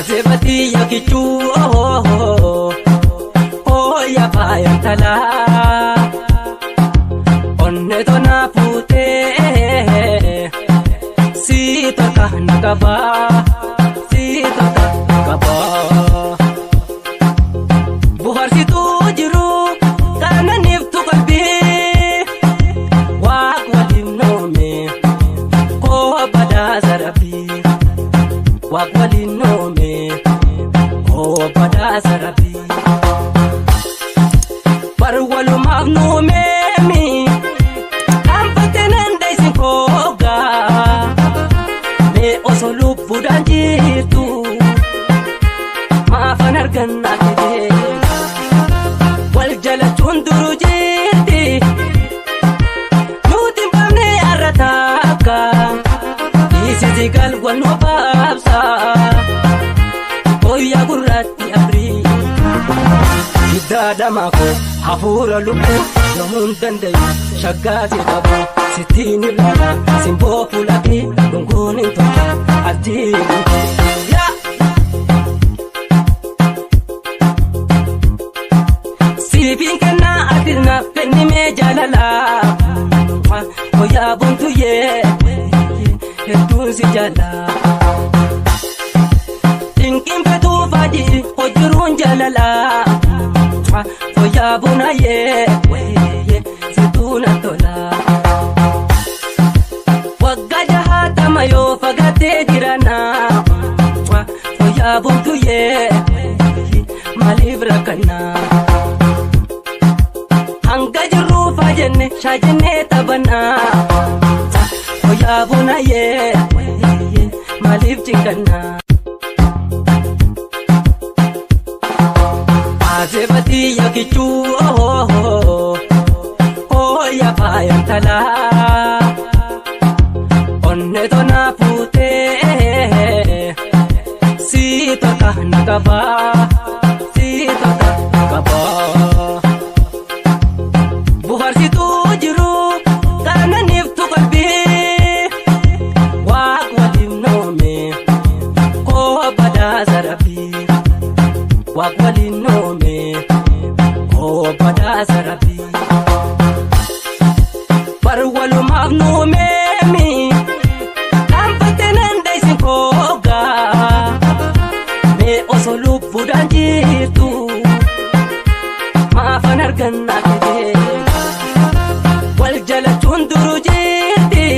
Azebati yakichu ya payantala onne tona pute sita kahna kaba buhar situ jiru kana niftu qalbi waq walim nome ko bada zarabi waq walim nome ko bada zarabi parwalu magnume mi ampatenan dai sinkoga me osolu budan jitu maafan arganna kede wal jala tunduru jiti nuti bamne arataka isi zigal wano babsa oya gurati abri Dadamako hafura lupu namun dandayu shagati tabu sitini lala simbo pulaki gungunin toka adini ya sipin kana adirna penni me jalala oya buntu ye hedun si jala tinkin petu fadi hojurun jalala Foya buna ye situna tola wagada hata mayo fagate dirana foya buntu ye malibra kana hanga jiru fajenne shajenne tabana foya buna ye malib chingana Azebati yakichu ya payantala onne tona pute sita kahna kaba buhar situ jiru kana niftu qalbi waq walim nome ko bada zarabi waq walim nome ko bada zarabi parwalu magnume mi ampatenan dai sinkoga me osolu budan jitu maafan arganna kede wal jala tunduru jiti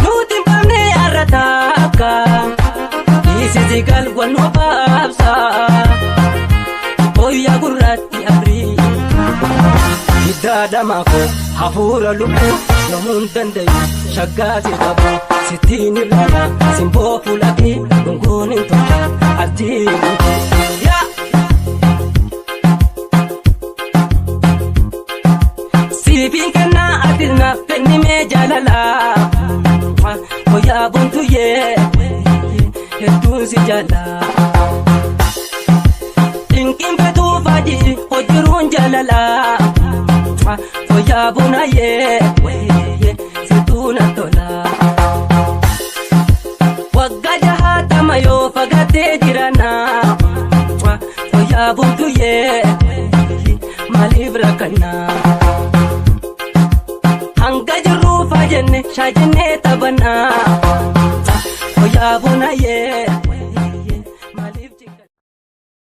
nuti bamne arataka isi zigal wano babsa oya gurati abri Dadamako hafura lupu namun dandayu shagati tabu sitini lala simbo pulaki gungunin toka adini ya sipin kana adirna penni me jalala oya buntu ye hedun si jala tinkin petu fadi hojurun jalala Foya buna ye situna tola wagada hata mayo fagate dirana foya buntu ye malibra kana hanga jiru fajenne shajenne tabana foya buna ye